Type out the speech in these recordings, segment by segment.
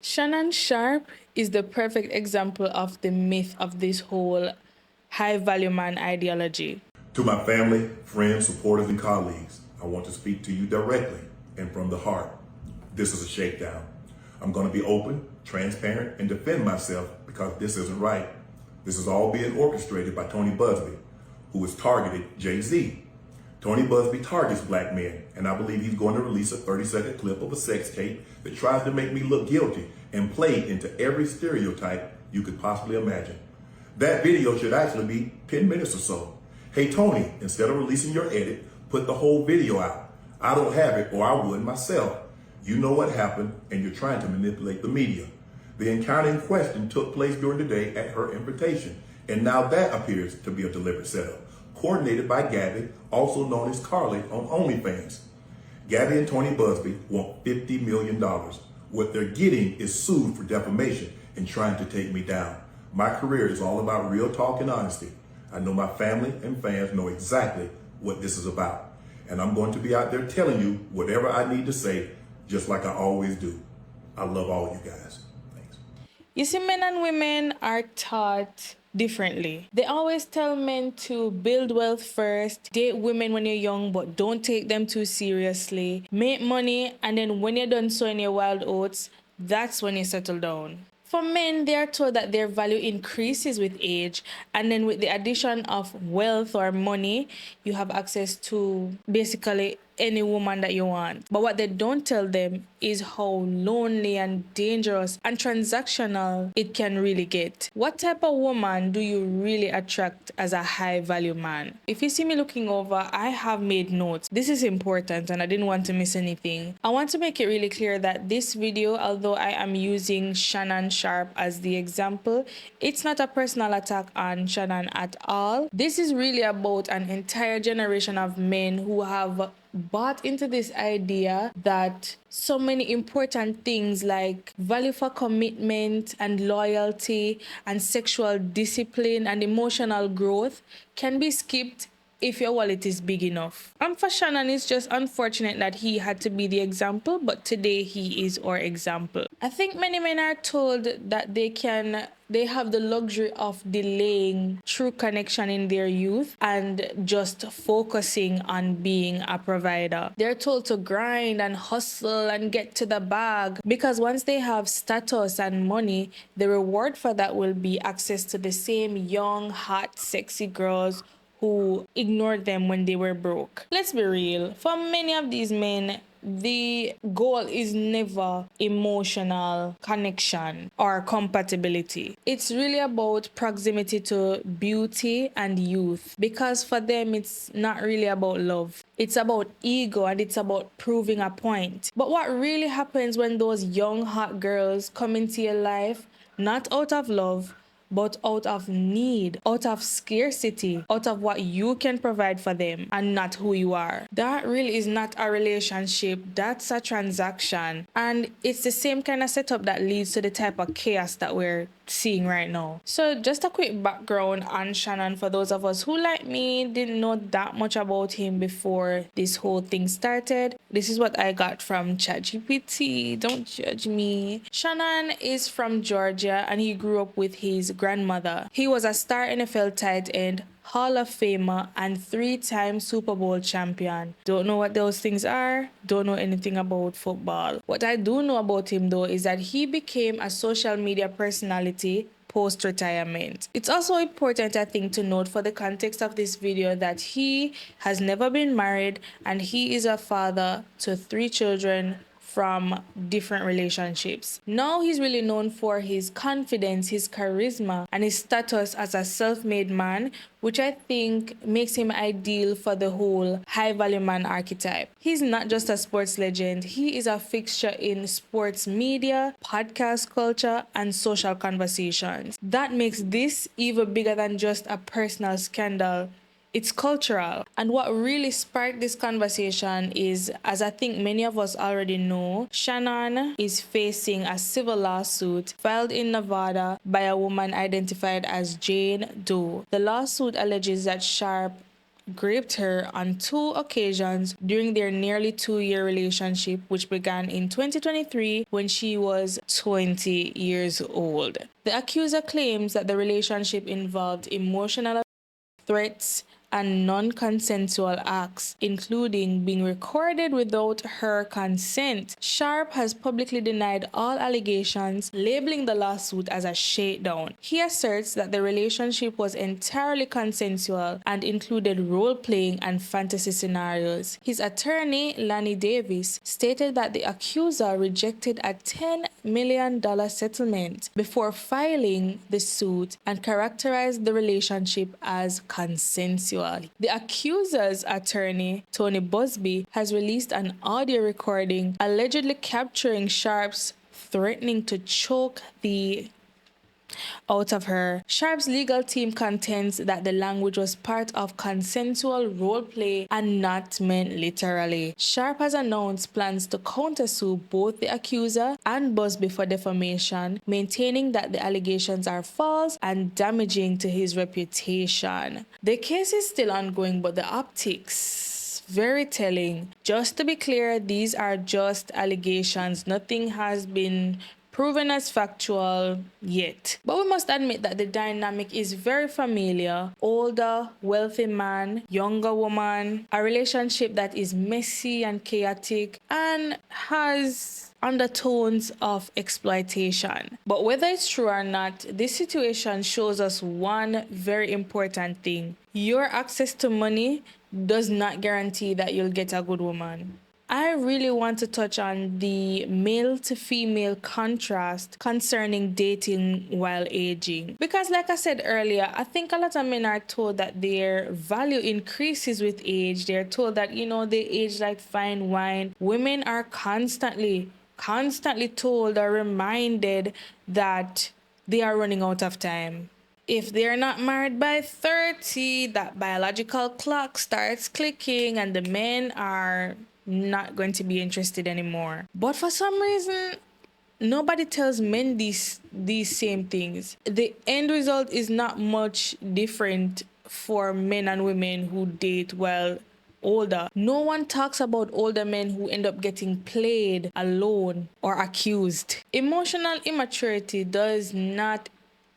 Shannon Sharpe is the perfect example of the myth of this whole high value man ideology. To my family, friends, supporters, and colleagues, I want to speak to you directly and from the heart. This is a shakedown. I'm going to be open, transparent, and defend myself because this isn't right. This is all being orchestrated by Tony Busby, who has targeted Jay-Z. Tony Busby targets black men, and I believe he's going to release a 30-second clip of a sex tape that tries to make me look guilty and play into every stereotype you could possibly imagine. That video should actually be 10 minutes or so. Hey Tony, instead of releasing your edit, put the whole video out. I don't have it, or I would myself. You know what happened, and you're trying to manipulate the media. The encounter in question took place during the day at her invitation, and now that appears to be a deliberate setup, coordinated by Gabby, also known as Carly on OnlyFans. Gabby and Tony Busby want $50 million. What they're getting is sued for defamation and trying to take me down. My career is all about real talk and honesty. I know my family and fans know exactly what this is about. And I'm going to be out there telling you whatever I need to say, just like I always do. I love all you guys. Thanks. You see, men and women are taught differently. They always tell men to build wealth first, date women when you're young, but don't take them too seriously, make money, and then when you're done sowing your wild oats, that's when you settle down. For men, they are told that their value increases with age, and then with the addition of wealth or money, you have access to basically any woman that you want. But what they don't tell them is how lonely and dangerous and transactional it can really get. What type of woman do you really attract as a high value man? If you see me looking over, I have made notes. This is important and I didn't want to miss anything. I want to make it really clear that this video, although I am using Shannon Sharpe as the example, it's not a personal attack on Shannon at all. This is really about an entire generation of men who have bought into this idea that so many important things like value for commitment and loyalty and sexual discipline and emotional growth can be skipped if your wallet is big enough. And for Shannon, it's just unfortunate that he had to be the example, but today he is our example. I think many men are told that they have the luxury of delaying true connection in their youth and just focusing on being a provider. They're told to grind and hustle and get to the bag because once they have status and money, the reward for that will be access to the same young, hot, sexy girls who ignored them when they were broke. Let's be real. For many of these men, the goal is never emotional connection or compatibility. It's really about proximity to beauty and youth, because for them it's not really about love. It's about ego and it's about proving a point. But what really happens when those young hot girls come into your life, not out of love, but out of need, out of scarcity, out of what you can provide for them and not who you are. That really is not a relationship, that's a transaction. And it's the same kind of setup that leads to the type of chaos that we're seeing right now. So just a quick background on Shannon for those of us who, like me, didn't know that much about him before this whole thing started. This is what I got from ChatGPT. Don't judge me. Shannon is from Georgia and he grew up with his grandmother. He was a star NFL tight end, Hall of Famer, and 3-time Super Bowl champion. Don't know what those things are. Don't know anything about football. What I do know about him though is that he became a social media personality post-retirement. It's also important, I think, to note for the context of this video that he has never been married and he is a father to 3 children from different relationships. Now he's really known for his confidence, his charisma, and his status as a self-made man, which I think makes him ideal for the whole high-value man archetype. He's not just a sports legend, he is a fixture in sports media, podcast culture, and social conversations. That makes this even bigger than just a personal scandal. It's cultural. And what really sparked this conversation is, as I think many of us already know, Shannon is facing a civil lawsuit filed in Nevada by a woman identified as Jane Doe. The lawsuit alleges that Sharpe raped her on 2 occasions during their nearly 2-year relationship, which began in 2023 when she was 20 years old. The accuser claims that the relationship involved emotional threats, and non-consensual acts, including being recorded without her consent. Sharpe has publicly denied all allegations, labeling the lawsuit as a shakedown. He asserts that the relationship was entirely consensual and included role-playing and fantasy scenarios. His attorney, Lanny Davis, stated that the accuser rejected a $10 million settlement before filing the suit and characterized the relationship as consensual. The accuser's attorney, Tony Busby, has released an audio recording allegedly capturing Sharpe's threatening to choke the out of her. Sharpe's legal team contends that the language was part of consensual role play and not meant literally. Sharpe has announced plans to countersue both the accuser and Busby for defamation, maintaining that the allegations are false and damaging to his reputation. The case is still ongoing, but the optics very telling. Just to be clear, these are just allegations. Nothing has been proven as factual yet. But we must admit that the dynamic is very familiar. Older, wealthy man, younger woman, a relationship that is messy and chaotic and has undertones of exploitation. But whether it's true or not, this situation shows us one very important thing. Your access to money does not guarantee that you'll get a good woman. I really want to touch on the male to female contrast concerning dating while aging. Because like I said earlier, I think a lot of men are told that their value increases with age. They're told that, they age like fine wine. Women are constantly told or reminded that they are running out of time. If they're not married by 30, that biological clock starts clicking and the men are not going to be interested anymore. But for some reason, nobody tells men these same things. The end result is not much different for men and women who date while older. No one talks about older men who end up getting played, alone, or accused. Emotional immaturity does not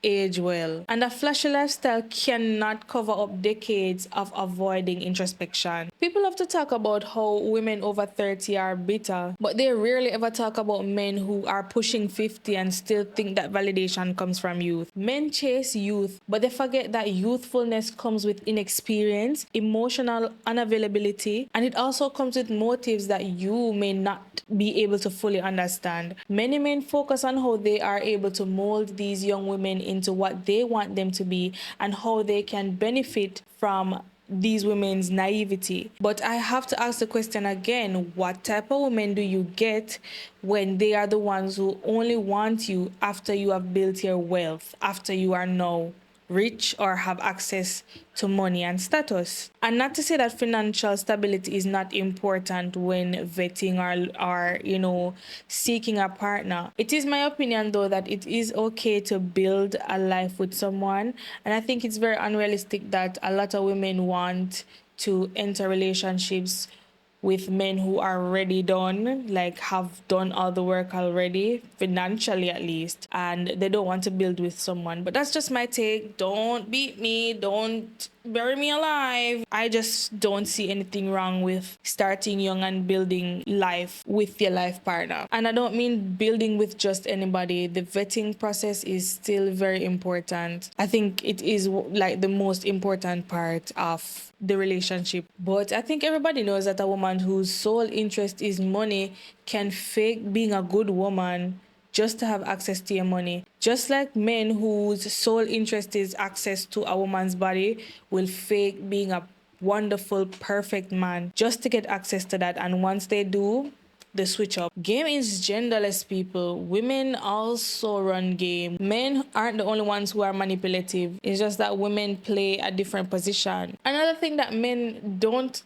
age well, and a flashy lifestyle cannot cover up decades of avoiding introspection. People love to talk about how women over 30 are bitter, but they rarely ever talk about men who are pushing 50 and still think that validation comes from youth. Men chase youth, but they forget that youthfulness comes with inexperience, emotional unavailability, and it also comes with motives that you may not be able to fully understand. Many men focus on how they are able to mold these young women into what they want them to be and how they can benefit from these women's naivety. But I have to ask the question again, what type of women do you get when they are the ones who only want you after you have built your wealth, after you are now rich or have access to money and status? And not to say that financial stability is not important when vetting or seeking a partner. It is my opinion though that it is okay to build a life with someone, and I think it's very unrealistic that a lot of women want to enter relationships with men who are already done, like have done all the work already, financially at least, and they don't want to build with someone. But that's just my take. Don't beat me, don't bury me alive. I just don't see anything wrong with starting young and building life with your life partner. And I don't mean building with just anybody. The vetting process is still very important. I think it is like the most important part of the relationship. But I think everybody knows that a woman whose sole interest is money can fake being a good woman just to have access to your money. Just like men whose sole interest is access to a woman's body will fake being a wonderful, perfect man just to get access to that. And once they do, they switch up. Game is genderless, people. Women also run game. Men aren't the only ones who are manipulative. It's just that women play a different position. Another thing that men don't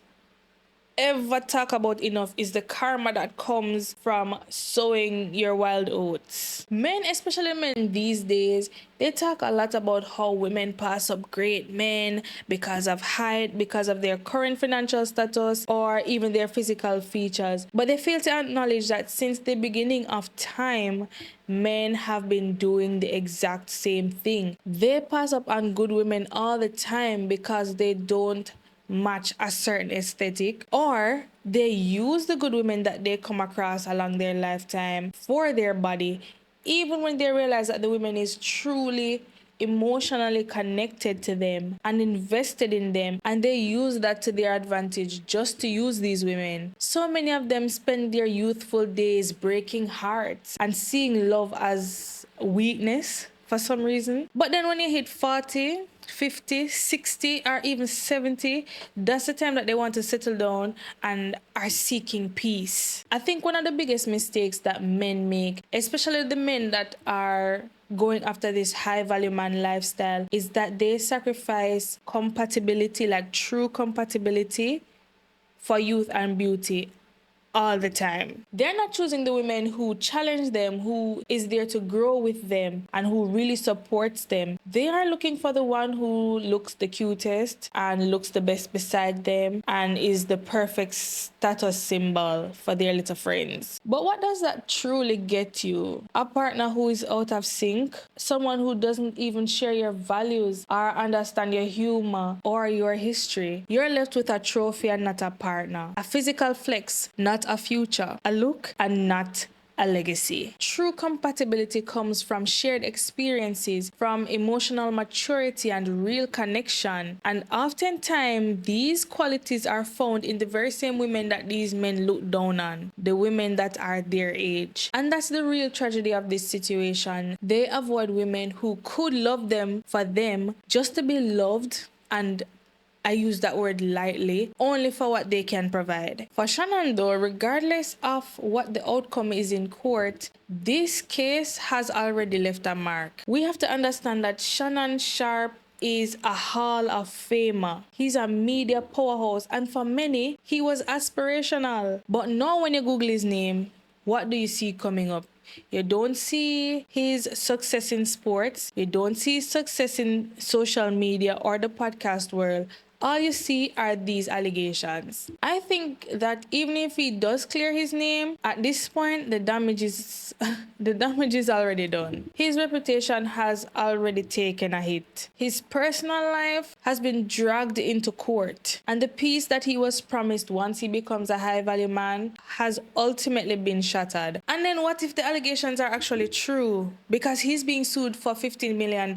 ever talk about enough is the karma that comes from sowing your wild oats. Men, especially men these days, they talk a lot about how women pass up great men because of height, because of their current financial status, or even their physical features. But they fail to acknowledge that since the beginning of time, men have been doing the exact same thing. They pass up on good women all the time because they don't match a certain aesthetic, or they use the good women that they come across along their lifetime for their body, even when they realize that the woman is truly emotionally connected to them and invested in them, and they use that to their advantage just to use these women. So many of them spend their youthful days breaking hearts and seeing love as weakness for some reason. But then when you hit 40, 50, 60, or even 70, that's the time that they want to settle down and are seeking peace. I think one of the biggest mistakes that men make, especially the men that are going after this high value man lifestyle, is that they sacrifice compatibility, like true compatibility, for youth and beauty all the time. They're not choosing the women who challenge them, who is there to grow with them, and who really supports them. They are looking for the one who looks the cutest and looks the best beside them and is the perfect status symbol for their little friends. But what does that truly get you? A partner who is out of sync? Someone who doesn't even share your values or understand your humor or your history? You're left with a trophy and not a partner. A physical flex, not a future. A look and not a legacy. True compatibility comes from shared experiences, from emotional maturity and real connection. And oftentimes, these qualities are found in the very same women that these men look down on, the women that are their age. And that's the real tragedy of this situation. They avoid women who could love them for them just to be loved, and I use that word lightly, only for what they can provide. For Shannon though, regardless of what the outcome is in court, this case has already left a mark. We have to understand that Shannon Sharpe is a Hall of Famer. He's a media powerhouse, and for many, he was aspirational. But now when you Google his name, what do you see coming up? You don't see his success in sports. You don't see his success in social media or the podcast world. All you see are these allegations. I think that even if he does clear his name, at this point the damage is already done. His reputation has already taken a hit. His personal life has been dragged into court, and the peace that he was promised once he becomes a high value man has ultimately been shattered. And then what if the allegations are actually true? Because he's being sued for $15 million.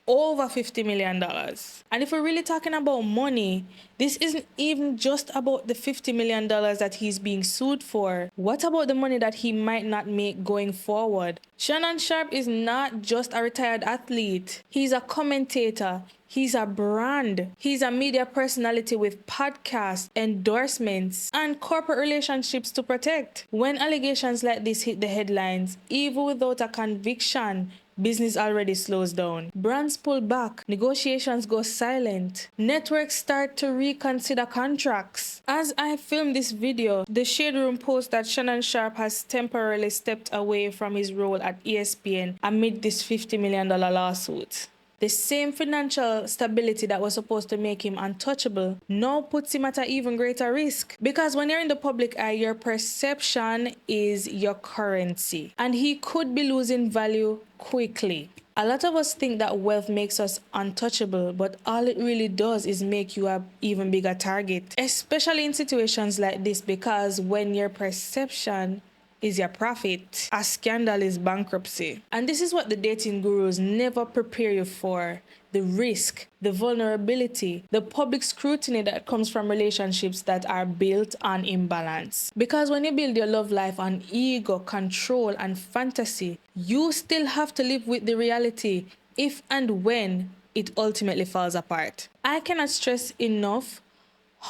Over $50 million. And if we're really talking about money, this isn't even just about the $50 million that he's being sued for. What about the money that he might not make going forward? Shannon Sharpe is not just a retired athlete. He's a commentator. He's a brand. He's a media personality with podcasts, endorsements, and corporate relationships to protect. When allegations like this hit the headlines, even without a conviction, business already slows down. Brands pull back. Negotiations go silent. Networks start to reconsider contracts. As I film this video, the Shade Room posts that Shannon Sharpe has temporarily stepped away from his role at ESPN amid this $50 million lawsuit. The same financial stability that was supposed to make him untouchable now puts him at an even greater risk. Because when you're in the public eye, your perception is your currency. And he could be losing value quickly. A lot of us think that wealth makes us untouchable, but all it really does is make you an even bigger target. Especially in situations like this, because when your perception is your profit, a scandal is bankruptcy. And this is what the dating gurus never prepare you for. The risk, the vulnerability, the public scrutiny that comes from relationships that are built on imbalance. Because when you build your love life on ego, control, and fantasy, you still have to live with the reality if and when it ultimately falls apart. I cannot stress enough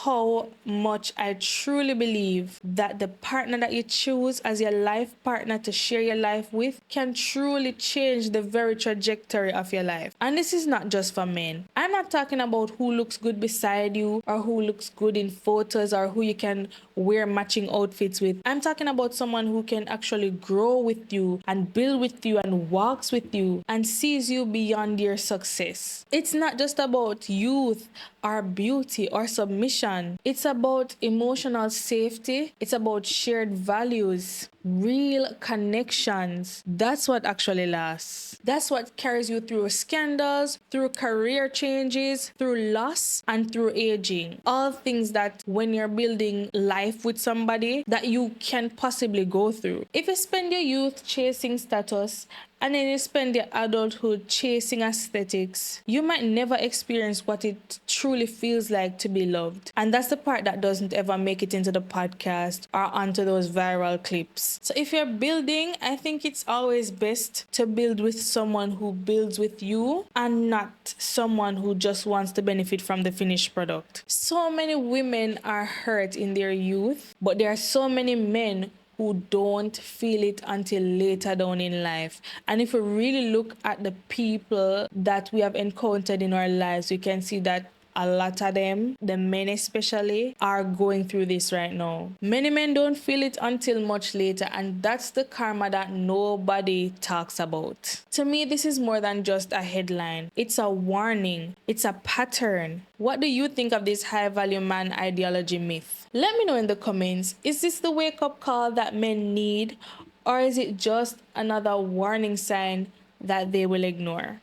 how much I truly believe that the partner that you choose as your life partner to share your life with can truly change the very trajectory of your life. And this is not just for men. I'm not talking about who looks good beside you or who looks good in photos or who you can wear matching outfits with. I'm talking about someone who can actually grow with you and build with you and walks with you and sees you beyond your success. It's not just about youth or beauty or submission. It's about emotional safety. It's about shared values, real connections. That's what actually lasts. That's what carries you through scandals, through career changes, through loss, and through aging. All things that when you're building life with somebody that you can possibly go through. If you spend your youth chasing status and then you spend your adulthood chasing aesthetics, you might never experience what it truly feels like to be loved. And that's the part that doesn't ever make it into the podcast or onto those viral clips. So if you're building, I think it's always best to build with someone who builds with you and not someone who just wants to benefit from the finished product. So many women are hurt in their youth, but there are so many men who don't feel it until later down in life. And if we really look at the people that we have encountered in our lives, we can see that a lot of them, the men especially, are going through this right now. Many men don't feel it until much later, and that's the karma that nobody talks about. To me, this is more than just a headline. It's a warning. It's a pattern. What do you think of this high value man ideology myth? Let me know in the comments. Is this the wake-up call that men need, or is it just another warning sign that they will ignore?